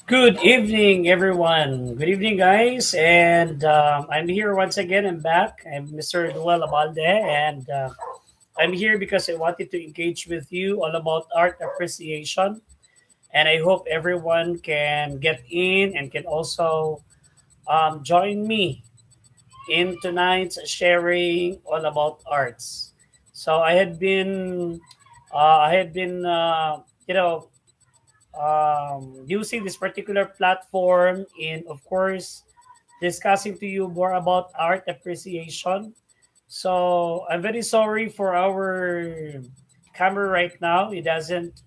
Good evening, everyone. Good evening, guys. And I'm here once again. I'm back. I'm Mr. Duel Abalde, and I'm here because I wanted to engage with you all about art appreciation. And I hope everyone can get in and can also join me in tonight's sharing all about arts. So I had been, using this particular platform in, of course, discussing to you more about art appreciation. So I'm very sorry for our camera right now. It doesn't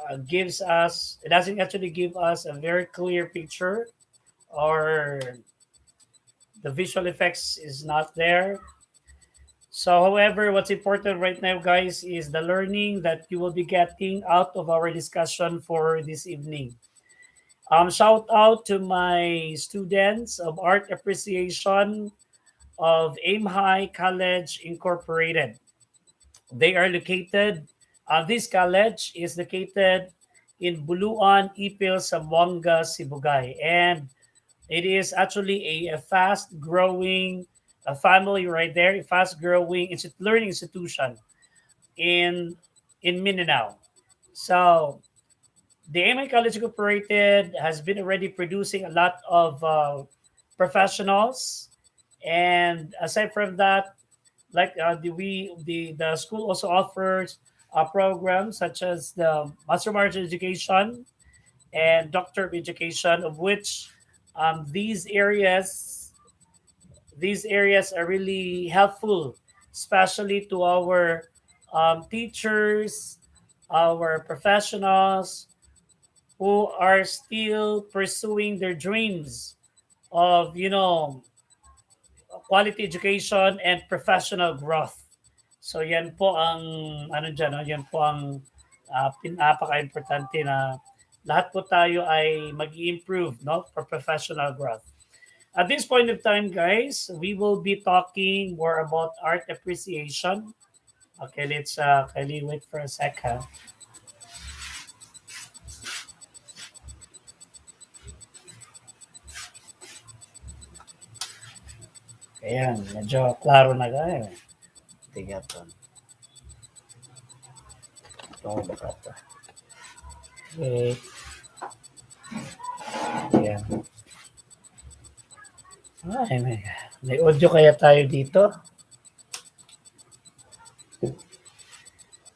actually give us a very clear picture, or the visual effects is not there. So, however, what's important right now, guys, is the learning that you will be getting out of our discussion for this evening. Shout out to my students of art appreciation of Aim High College Incorporated. They are located, this college is located in Buluan, Ipil, Zamboanga, Sibugay. And it is actually a fast growing family right there, a fast growing learning institution in Mindanao. So the AMI College Incorporated has been already producing a lot of professionals, and aside from that, like the school also offers programs such as the Master of Arts Education and Doctor of Education, of which these areas are really helpful, especially to our teachers, our professionals who are still pursuing their dreams of quality education and professional growth. So yan po ang ano diyan, no? Yan po ang pinaka-importante na lahat po tayo ay mag-improve, no, for professional growth. At this point of time, guys, we will be talking more about art appreciation. Okay, let's kindly wait for a second. Ayan, medyo klaro na tayo. Tiga to. Ito baka to. Okay. Ayan. Ay, may audio kaya tayo dito?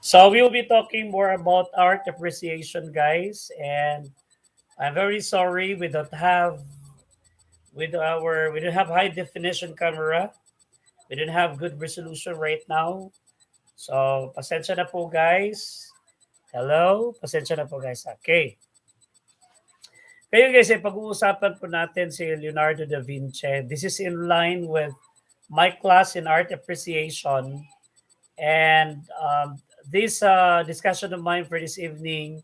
So we will be talking more about art appreciation, guys, and I'm very sorry we don't have high definition camera. We don't have good resolution right now. So pasensya na po, guys. Hello, pasensya na po, guys. Okay. Kaya guys, pag-uusapan po natin si Leonardo Da Vinci. This is in line with my class in art appreciation, and this discussion of mine for this evening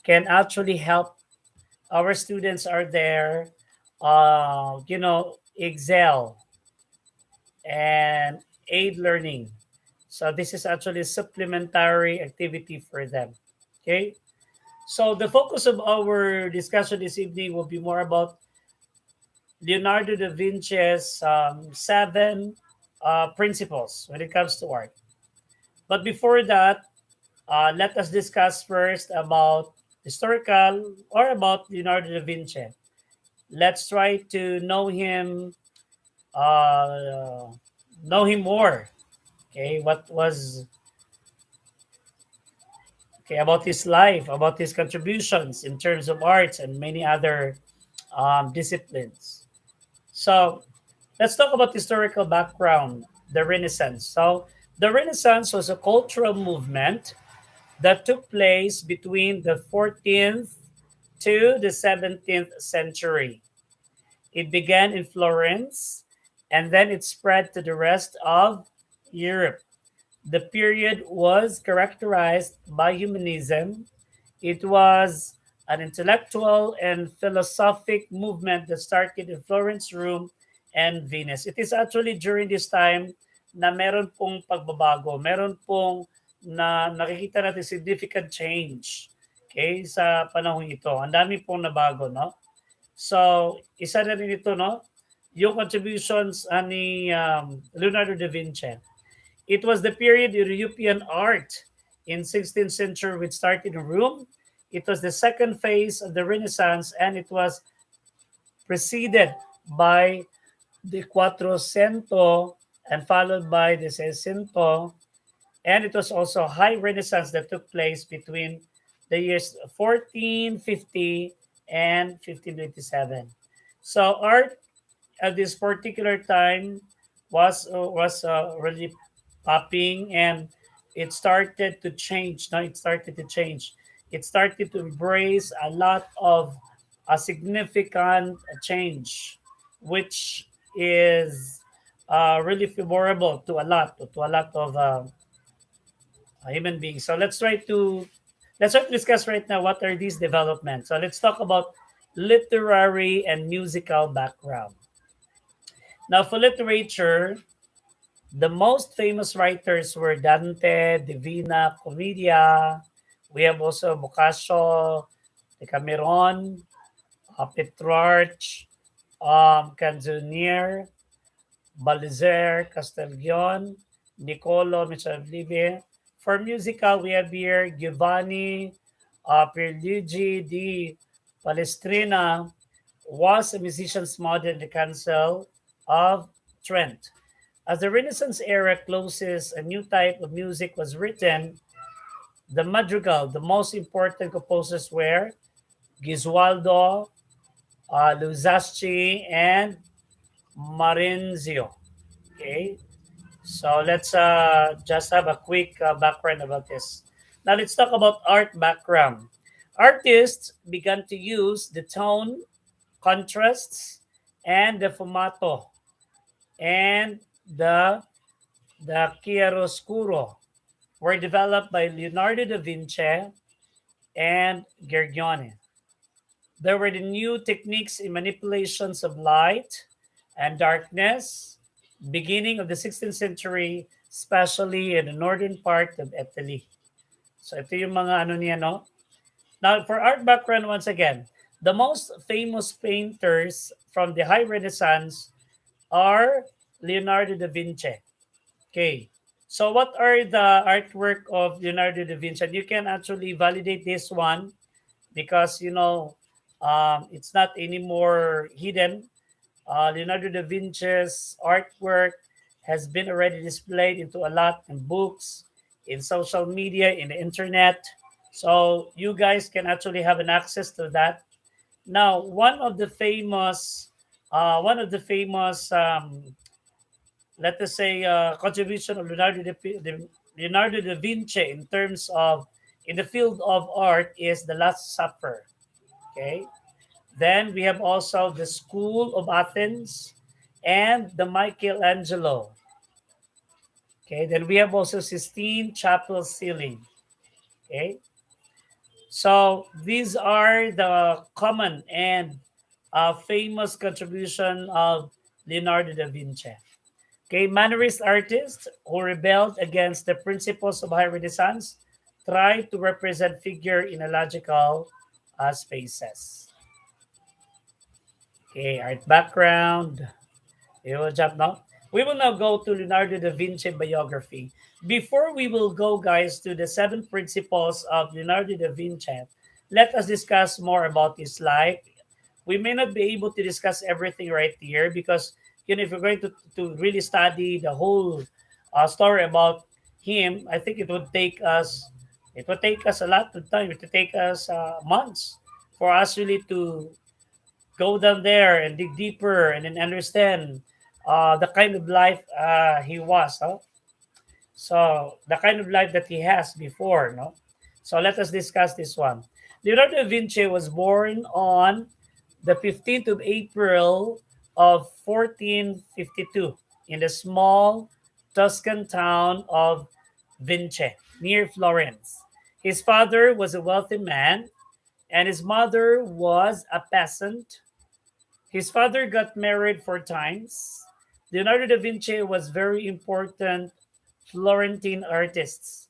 can actually help our students are there, excel and aid learning. So this is actually a supplementary activity for them. Okay. So the focus of our discussion this evening will be more about Leonardo da Vinci's seven principles when it comes to art. But before that, let us discuss first about historical or about Leonardo da Vinci. Let's try to know him more. Okay, about his life, about his contributions in terms of arts and many other disciplines. So let's talk about historical background, the Renaissance. So the Renaissance was a cultural movement that took place between the 14th to the 17th century. It began in Florence and then it spread to the rest of Europe. The period was characterized by humanism. It was an intellectual and philosophic movement that started in Florence, Rome, and Venice. It is actually during this time na meron pong pagbabago, meron pong na nakikita natin significant change, okay, sa panahon ito. Ang dami pong nabago, no? So, isa na rin ito, no? Yung contributions ni Leonardo da Vinci. It was the period of European art in 16th century which started in Rome. It was the second phase of the Renaissance, and it was preceded by the Quattrocento and followed by the Seicento. And it was also a high Renaissance that took place between the years 1450 and 1527. So art at this particular time was really popping, and it started to change. No, it started to change. It started to embrace a lot of a significant change, which is really favorable to a lot of human beings. So let's try to discuss right now what are these developments. So let's talk about literary and musical background. Now, for literature, the most famous writers were Dante, Divina Commedia. We have also Boccaccio, Decameron, Petrarch, Canzoniere, Balizer, Castiglione, Niccolo Michelinie. For musical, we have here Giovanni Pierluigi di Palestrina was a musician's model in the Council of Trent. As the Renaissance era closes, a new type of music was written, the madrigal. The most important composers were Giswaldo, Luzzaschi, and Marenzio. Okay, so let's just have a quick background about this. Now let's talk about art background. Artists began to use the tone, contrasts, and the fumato, and the chiaroscuro were developed by Leonardo da Vinci and Giorgione. There were the new techniques in manipulations of light and darkness, beginning of the 16th century, especially in the northern part of Italy. So ito yung mga ano niya, no? Now, for art background, once again, the most famous painters from the High Renaissance are Leonardo da Vinci. Okay. So what are the artwork of Leonardo da Vinci? And you can actually validate this one because, it's not anymore hidden. Leonardo da Vinci's artwork has been already displayed into a lot in books, in social media, in the internet. So you guys can actually have an access to that. Now, one of the famous, let us say, contribution of Leonardo da Vinci in terms of in the field of art is the Last Supper. Okay, then we have also the School of Athens and the Michelangelo. Okay, then we have also Sistine Chapel ceiling. Okay, so these are the common and famous contribution of Leonardo da Vinci. Okay, Mannerist artists who rebelled against the principles of high Renaissance tried to represent figure in a logical spaces. Okay, art background. You will jump now. We will now go to Leonardo da Vinci biography. Before we will go, guys, to the seven principles of Leonardo da Vinci, let us discuss more about his life. We may not be able to discuss everything right here because if we're going to really study the whole story about him, I think it would take us a lot of time. It would take us months for us really to go down there and dig deeper and then understand the kind of life he was. Huh? So the kind of life that he has before. No. So let us discuss this one. Leonardo da Vinci was born on the 15th of April of 1452 in the small Tuscan town of Vinci near Florence. His father was a wealthy man and his mother was a peasant. His father got married four times. Leonardo da Vinci was very important Florentine artist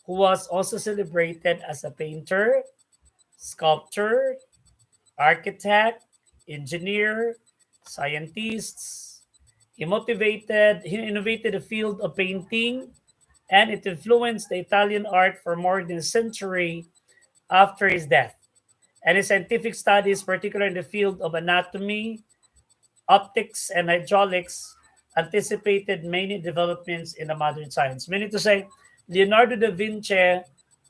who was also celebrated as a painter, sculptor, architect, engineer, scientists. He innovated the field of painting and it influenced the Italian art for more than a century after his death. And his scientific studies, particularly in the field of anatomy, optics, and hydraulics, anticipated many developments in the modern science. Meaning to say, Leonardo da Vinci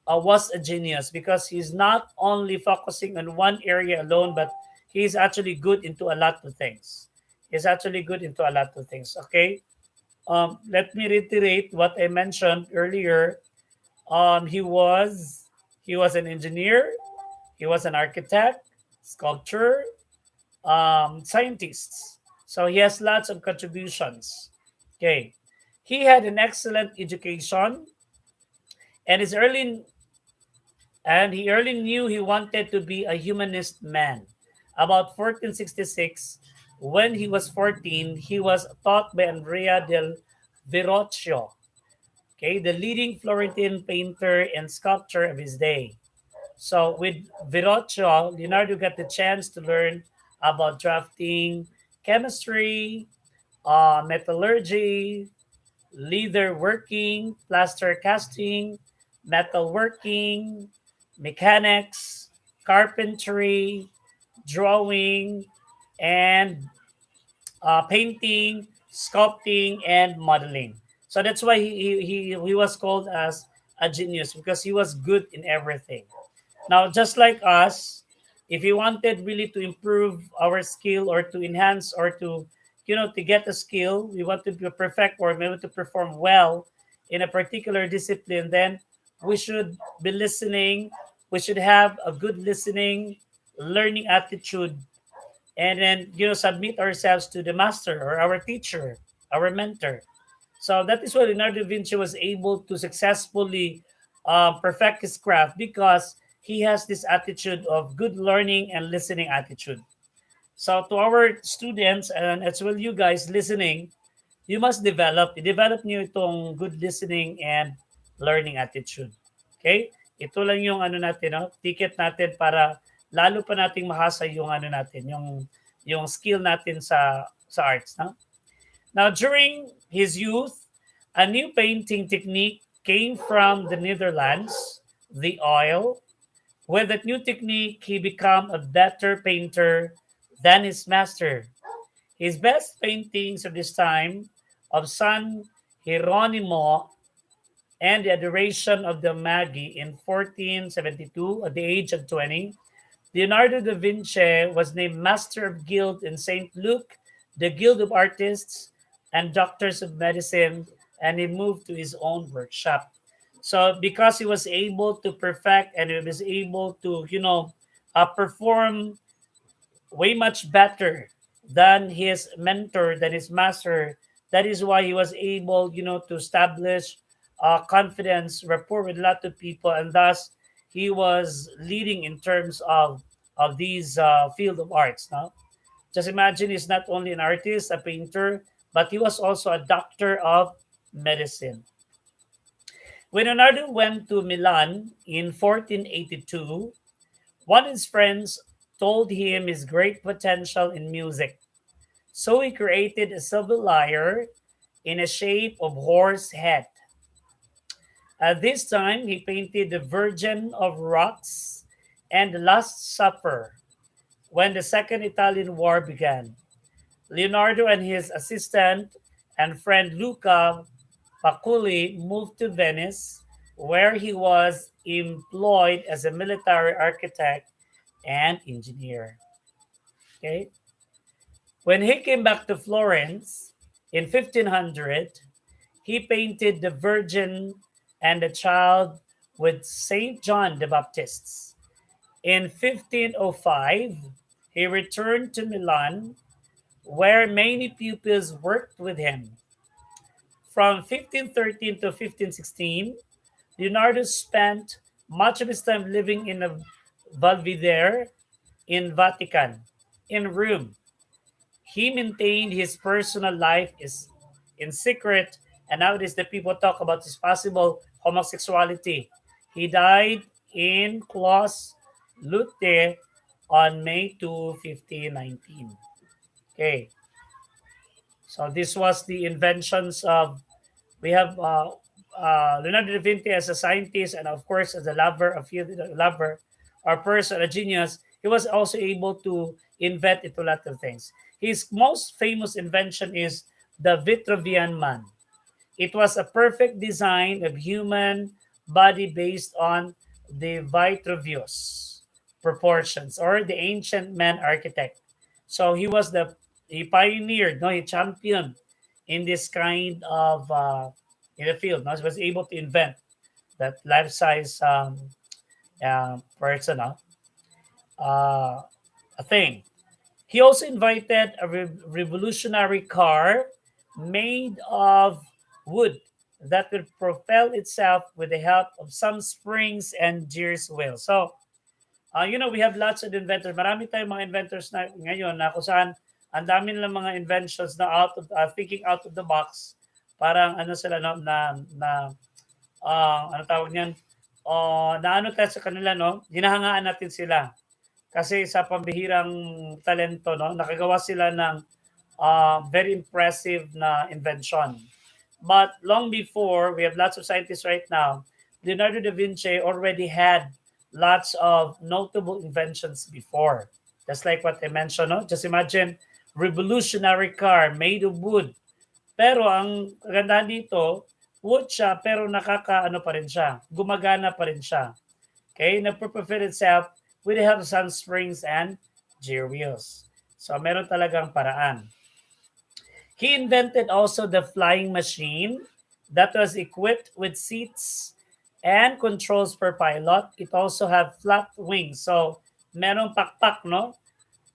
was a genius because he's not only focusing on one area alone, but he's actually good into a lot of things. He's actually good into a lot of things. Okay. Let me reiterate what I mentioned earlier. Um, he was he was an engineer. He was an architect, sculptor, scientists. So he has lots of contributions. Okay. He had an excellent education and his early and he early knew he wanted to be a humanist man. About 1466, when he was 14, he was taught by Andrea del Verrocchio, okay, the leading Florentine painter and sculptor of his day. So with Verrocchio, Leonardo got the chance to learn about drafting, chemistry, metallurgy, leather working, plaster casting, metal working, mechanics, carpentry, drawing, and painting, sculpting, and modeling. So that's why he was called as a genius because he was good in everything. Now, just like us, if you wanted really to improve our skill or to enhance or to, to get a skill, we want to be perfect or maybe to perform well in a particular discipline, then we should be listening. We should have a good listening, learning attitude, and then, submit ourselves to the master or our teacher, our mentor. So that is why Leonardo da Vinci was able to successfully perfect his craft because he has this attitude of good learning and listening attitude. So to our students and as well you guys listening, you must develop niyo itong good listening and learning attitude. Okay? Ito lang yung ano natin, no? Ticket natin para lalo pa nating mahasa yung ano natin, yung skill natin sa arts, no? Now, during his youth, a new painting technique came from the Netherlands, the oil. With that new technique, he became a better painter than his master. His best paintings of this time of San Hieronimo and the Adoration of the Magi in 1472 at the age of 20, Leonardo da Vinci was named Master of Guild in St. Luke, the Guild of Artists and Doctors of Medicine, and he moved to his own workshop. So because he was able to perfect and he was able to, perform way much better than his mentor, than his master, that is why he was able, to establish confidence, rapport with a lot of people, and thus he was leading in terms of these field of arts. Now, just imagine he's not only an artist, a painter, but he was also a doctor of medicine. When Leonardo went to Milan in 1482, one of his friends told him his great potential in music. So he created a silver lyre in a shape of horse head. At this time, he painted the Virgin of Rocks and the Last Supper when the Second Italian War began. Leonardo and his assistant and friend Luca Paculi moved to Venice, where he was employed as a military architect and engineer. Okay. When he came back to Florence in 1500, he painted the Virgin and the Child with Saint John the Baptist. In 1505, he returned to Milan, where many pupils worked with him. From 1513 to 1516, Leonardo spent much of his time living in a Belvedere in Vatican, in Rome. He maintained his personal life is in secret, and nowadays the people talk about his possible homosexuality. He died in Clos Lute on May 2, 1519. Okay, so this was the inventions of we have Leonardo da Vinci as a scientist and of course as a lover or person, a genius. He was also able to invent into a lot of things. His most famous invention is the Vitruvian Man. It was a perfect design of human body based on the Vitruvius proportions or the ancient man architect. So he pioneered, no, he championed in this kind of in the field. No? He was able to invent that life size person, uh, a thing. He also invited a revolutionary car made of wood that would propel itself with the help of some springs and gears wheel. So, we have lots of inventors. Marami tayong mga inventors na ngayon na kung saan ang dami nilang mga inventions na thinking out of the box. Parang ano sila no, ano tawag niyan? Na ano tayo sa kanila, no? Hinahangaan natin sila. Kasi sa pambihirang talento, no, nakagawa sila ng very impressive na invention. But long before, we have lots of scientists right now. Leonardo da Vinci already had lots of notable inventions before. Just like what I mentioned, no? Just imagine, revolutionary car made of wood. Pero ang kagandahan dito, wood siya, pero nakakaano pa rin siya. Gumagana pa rin siya. Okay? Nagpo-profit itself with the help of sun springs and gear wheels. So, meron talagang paraan. He invented also the flying machine that was equipped with seats and controls per pilot. It also had flat wings. So, merong pakpak, no?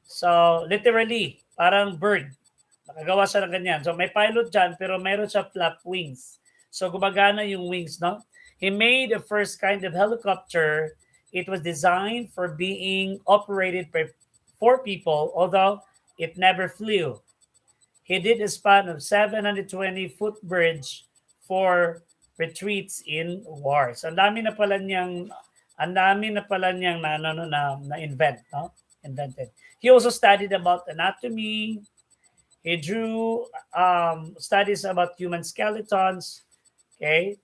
So, literally, parang bird. Nakagawa siya ng ganyan. So, may pilot dyan, pero meron siya flap wings. So, gumagana yung wings, no? He made the first kind of helicopter. It was designed for being operated by 4 people, although it never flew. He did a span of 720-foot bridge for retreats in wars. Ang dami na pala niyang na invent, no? Invented. He also studied about anatomy. He drew studies about human skeletons. Okay.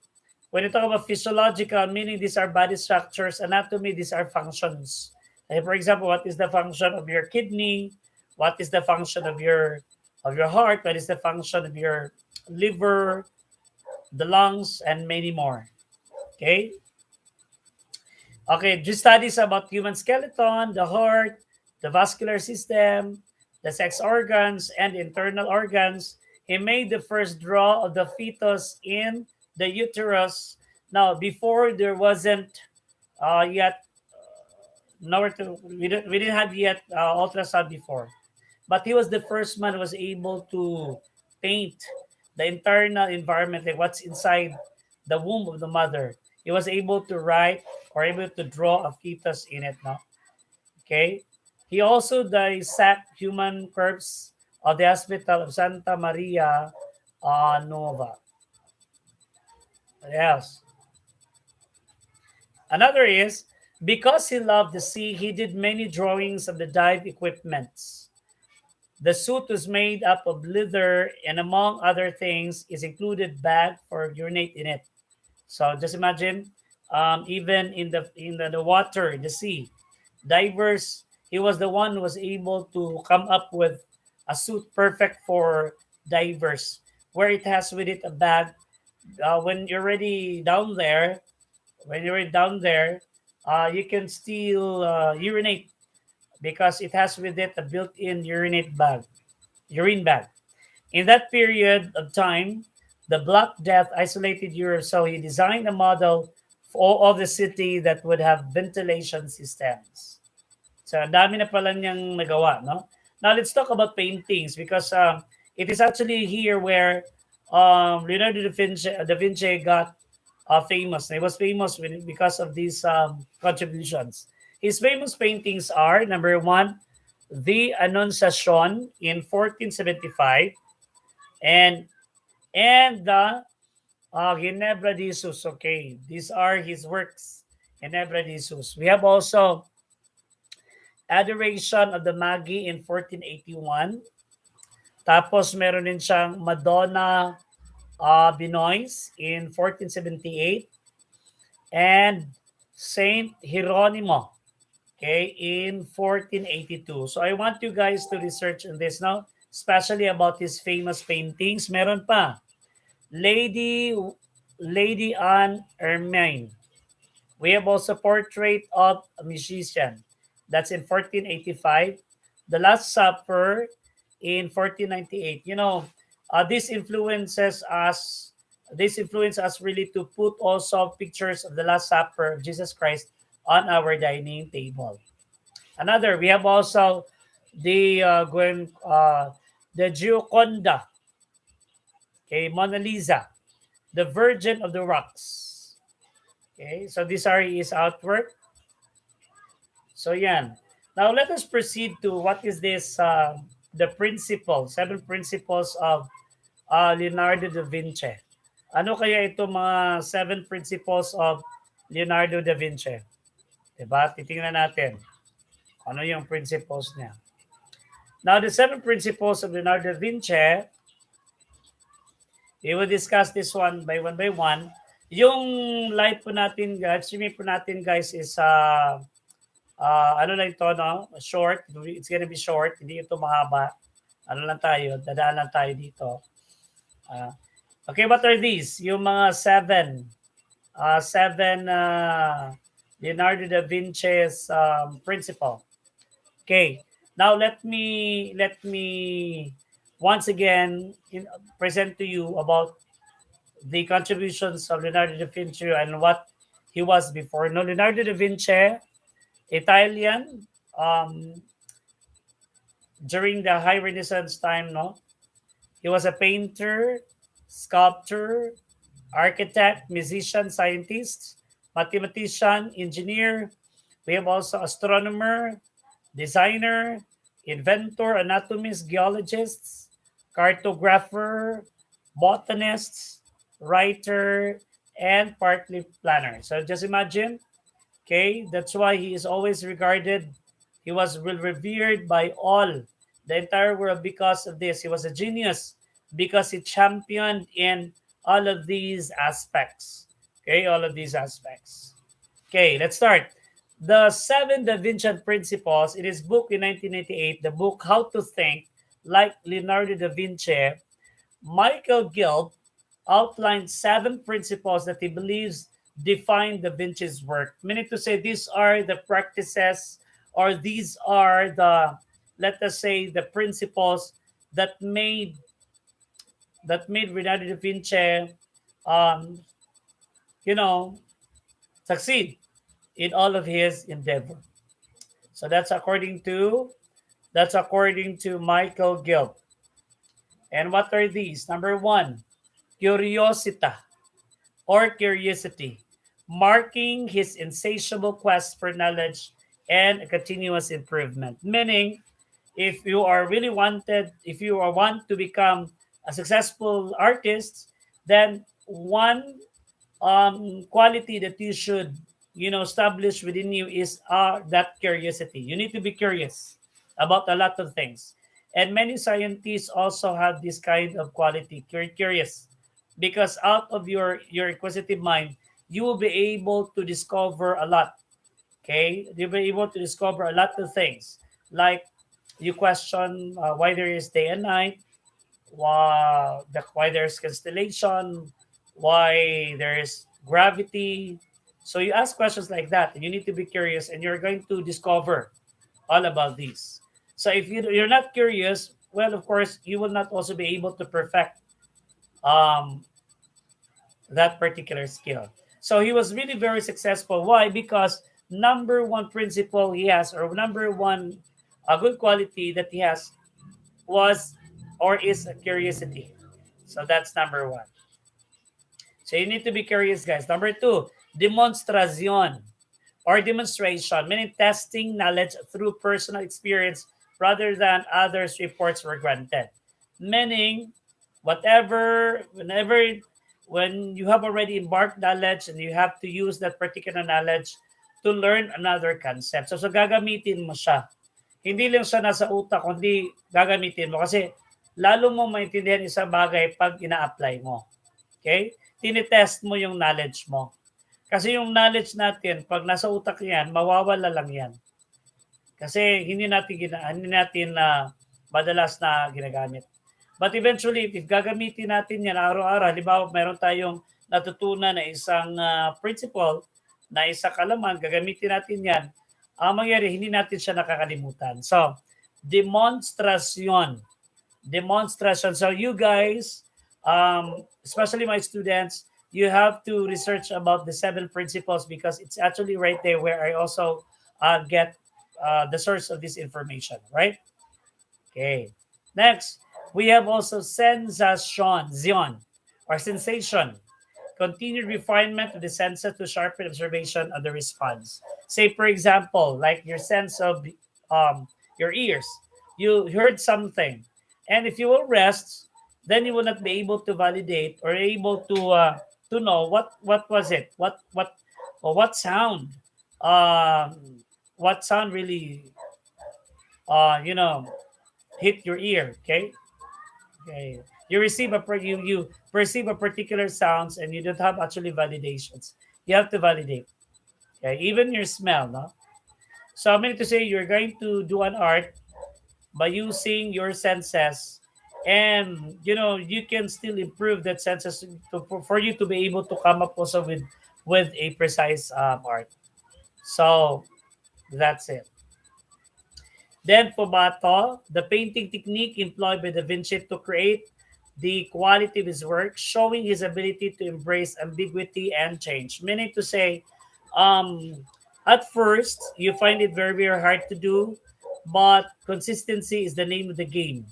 When you talk about physiological, meaning these are body structures, anatomy, these are functions. Like for example, what is the function of your kidney? What is the function of your heart? What is the function of your liver, the lungs, and many more? Okay. Okay, just studies about human skeleton, the heart, the vascular system, the sex organs, and internal organs. He made the first draw of the fetus in the uterus. Now, before there wasn't yet nowhere to we didn't have yet ultrasound before, but he was the first man who was able to paint the internal environment, like what's inside the womb of the mother. He was able to write or able to draw a fetus in it. No, okay. He also dissect human corpse of the hospital of Santa Maria Nova. Yes. Another is because he loved the sea, he did many drawings of the dive equipments. The suit was made up of leather, and among other things, is included bag for urinate in it. So just imagine, even in the water, in the sea, divers. He was the one who was able to come up with a suit perfect for divers, where it has with it a bag. When you're already down there, you can still urinate because it has with it a built-in urine bag. In that period of time, the Black Death isolated Europe, so he designed a model for all of the city that would have ventilation systems. So, ang dami na pala niyang nagawa, no? Now, let's talk about paintings because it is actually here where Leonardo da Vinci got famous. He was famous because of these contributions. His famous paintings are number 1, the Annunciation in 1475, and the Ginebra de Jesus. Okay, these are his works. Ginebra de Jesus. We have also Adoration of the Magi in 1481. Tapos meron din siyang Madonna Benois in 1478 and Saint Hieronimo, okay, in 1482. So I want you guys to research on this now, especially about his famous paintings. Meron pa Lady Lady Anne Ermine. We have also Portrait of a Musician. That's in 1485. The Last Supper in 1498. This influences us. This influences us really to put also pictures of the Last Supper of Jesus Christ on our dining table. Another, we have also the the Gioconda, okay, Mona Lisa, the Virgin of the Rocks. Okay, so these are his artwork. So yan. Now let us proceed to what is this the principles, seven principles of Leonardo da Vinci. Ano kaya ito mga seven principles of Leonardo da Vinci? Diba? Titingnan natin ano yung principles niya. Now the seven principles of Leonardo da Vinci, we will discuss this one by one. Yung live po natin, guys, streaming po natin guys is ano lang ito, no? Short. It's gonna be short. Hindi ito mahaba. Ano lang tayo, dadaan lang tayo dito. Okay, what are these? Yung mga seven Leonardo da Vinci's principle. Okay, now let me once again present to you about the contributions of Leonardo da Vinci and what he was before. No, Leonardo da Vinci, Italian, during the High Renaissance time, no? He was a painter, sculptor, architect, musician, scientist, mathematician, engineer. We have also astronomer, designer, inventor, anatomist, geologist, cartographer, botanist, writer, and partly planner. So just imagine, okay, that's why he is always regarded, he was revered by all, the entire world because of this. He was a genius because he championed in all of these aspects. Okay, all of these aspects. Okay, let's start. The Seven Da Vinci Principles, in his book in 1998, the book How to Think Like Leonardo da Vinci, Michael Gilb outlined seven principles that he believes define Da Vinci's work. Meaning to say, these are the practices, or these are the, let us say, the principles that made Leonardo da Vinci, um, succeed in all of his endeavor. So that's according to Michael Gilb. And what are these? Number one, curiosita or curiosity, marking his insatiable quest for knowledge and continuous improvement. Meaning, if you want to become a successful artist, then one quality that you should establish within you is that curiosity. You need to be curious about a lot of things, and many scientists also have this kind of quality, curious, because out of your inquisitive mind, you will be able to discover a lot. Okay, you'll be able to discover a lot of things, like you question why there is day and night, why there's constellation, why there is gravity. So you ask questions like that, and you need to be curious, and you're going to discover all about these. So if you're not curious, well, of course, you will not also be able to perfect um, that particular skill. So he was really very successful. Why? Because number one principle he has, or number one a good quality that he has, was or is a curiosity. So that's number one. So you need to be curious, guys. Number two, demonstration or demonstration, meaning testing knowledge through personal experience rather than others' reports were granted. Meaning, whatever, when you have already embarked knowledge and you have to use that particular knowledge to learn another concept. So gagamitin mo siya. Hindi lang siya nasa utak, kundi gagamitin mo. Kasi lalo mo maintindihan isang bagay pag ina-apply mo. Okay? Tinitest mo yung knowledge mo. Kasi yung knowledge natin, pag nasa utak yan, mawawala lang yan. Kasi hindi natin madalas na ginagamit. But eventually, if gagamitin natin yan araw-araw, halimbawa mayroon tayong natutunan na isang principle, na isang kalaman, gagamitin natin yan, ang mangyari, hindi natin siya nakakalimutan. So, demonstration. Demonstration. So you guys, especially my students, you have to research about the 7 principles because it's actually right there where I also get the source of this information, right? Okay. Next, we have also sensation, zion, or sensation. Continued refinement of the senses to sharpen observation of the response. Say, for example, like your sense of your ears. You heard something, and if you will rest, then you will not be able to validate or able to know what was it, what sound, what sound really, you know, hit your ear. Okay, okay. You receive you perceive a particular sounds and you don't have actually validations. You have to validate. Okay, even your smell, no? So I mean to say you're going to do an art by using your senses, and you know you can still improve that senses for you to be able to come up also with a precise art. So that's it. Then Pobato, the painting technique employed by Da Vinci to create the quality of his work, showing his ability to embrace ambiguity and change. Meaning to say, um, at first, you find it very, very hard to do, but consistency is the name of the game.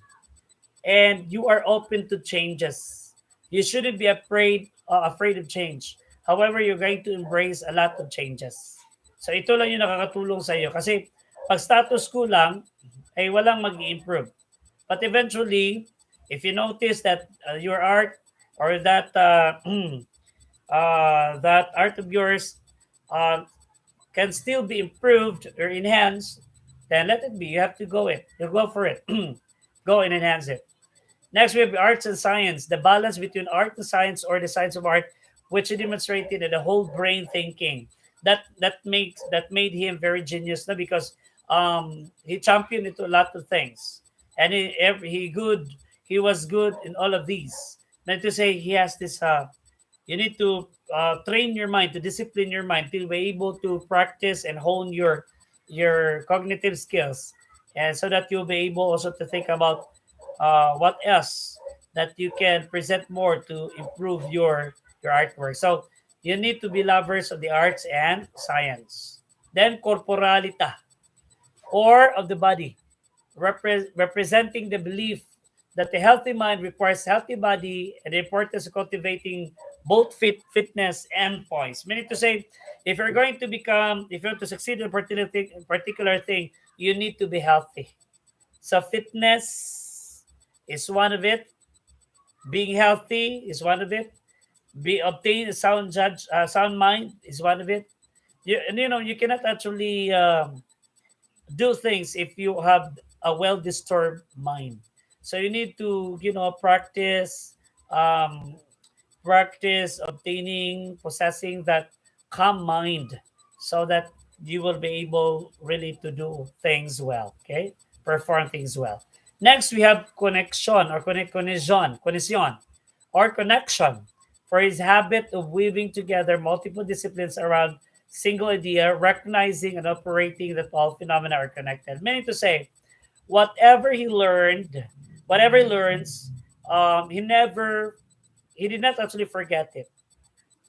And you are open to changes. You shouldn't be afraid of change. However, you're going to embrace a lot of changes. So ito lang yung nakakatulong sa iyo. Kasi pag status quo lang, ay walang mag-improve. But eventually, if you notice that your art or that that art of yours can still be improved or enhanced, then let it be. You have to go it. You go for it. Go and enhance it. Next, we have arts and science. The balance between art and science, or the science of art, which he demonstrated in the whole brain thinking. That made him very genius, no? Because he championed into a lot of things, and he was good in all of these. Not to say he has this. You need to train your mind, to discipline your mind, to be able to practice and hone your cognitive skills, and so that you'll be able also to think about what else that you can present more to improve your artwork. So you need to be lovers of the arts and science. Then corporalita, or of the body, representing the belief that the healthy mind requires healthy body and the importance of cultivating both fitness and poise. Meaning to say, if you want to succeed in a particular thing, you need to be healthy. So fitness is one of it. Being healthy is one of it. Be obtain a sound mind is one of it. You know you cannot actually do things if you have a well disturbed mind. So you need to um, practice obtaining possessing that calm mind, so that you will be able really to do things well. Okay, perform things well. Next, we have connection, or connection or connection, for his habit of weaving together multiple disciplines around single idea, recognizing and operating that all phenomena are connected. Meaning to say, whatever he learned, whatever he learns, he did not actually forget it.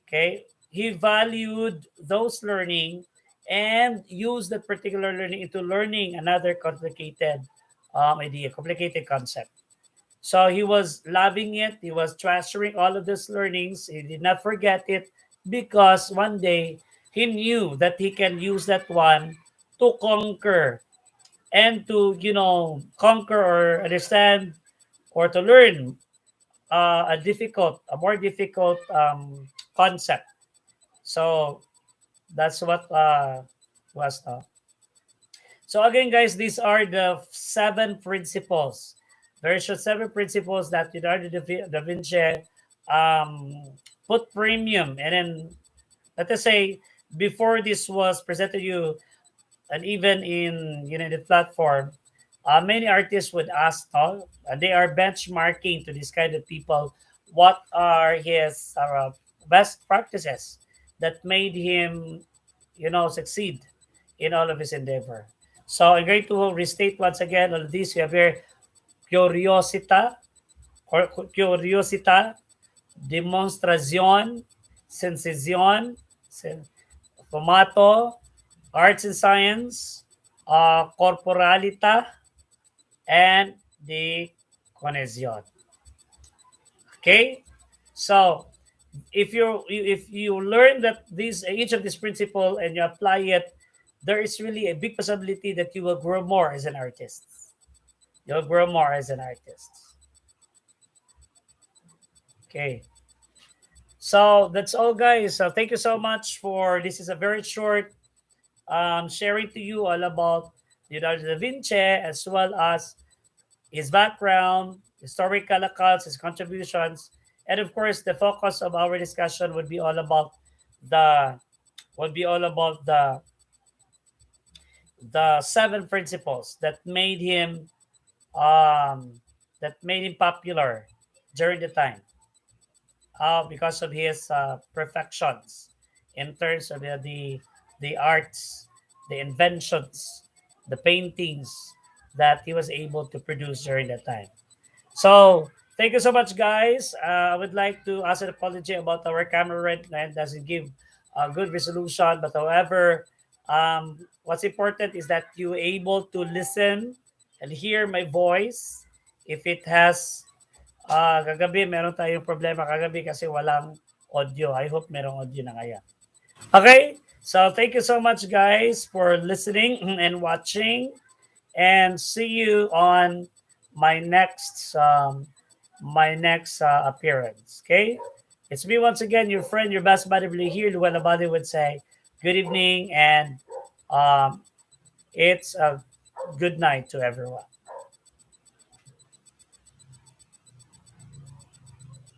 Okay, he valued those learning and used that particular learning into learning another complicated idea, complicated concept. So he was loving it. He was treasuring all of these learnings. He did not forget it because one day he knew that he can use that one to conquer and to conquer or understand or to learn a more difficult concept. So that's what was so again, guys, these are the seven principles. There's just seven principles that Leonardo da Vinci put premium, and then let us say before this was presented to you, and even in the platform, many artists would ask, they are benchmarking to this kind of people, what are his best practices that made him, succeed in all of his endeavor. So I'm going to restate once again all of these. We have here curiosita, or curiosita, demonstración, sensación, formato, arts and science, corporalita, and the cohesion. Okay, so if you learn that these each of these principle and you apply it, there is really a big possibility that you will grow more as an artist. You'll grow more as an artist. Okay. So that's all, guys. So thank you so much for this. Is a very short sharing to you all about Leonardo da Vinci, as well as his background, historical accounts, his contributions, and of course, the focus of our discussion would be all about the the seven principles um, that made him popular during the time, because of his perfections in terms of the arts, the inventions, the paintings that he was able to produce during that time. So thank you so much, guys. I would like to ask an apology about our camera right now. It doesn't give a good resolution, but however, what's important is that you able to listen and hear my voice. If it has kagabi meron tayong problema kagabi kasi walang audio. I hope merong audio na ngayon. Okay, so thank you so much, guys, for listening and watching, and see you on my next appearance. Okay, it's me once again, your friend, your best buddy here. Luella Buddy would say good evening, and it's a good night to everyone.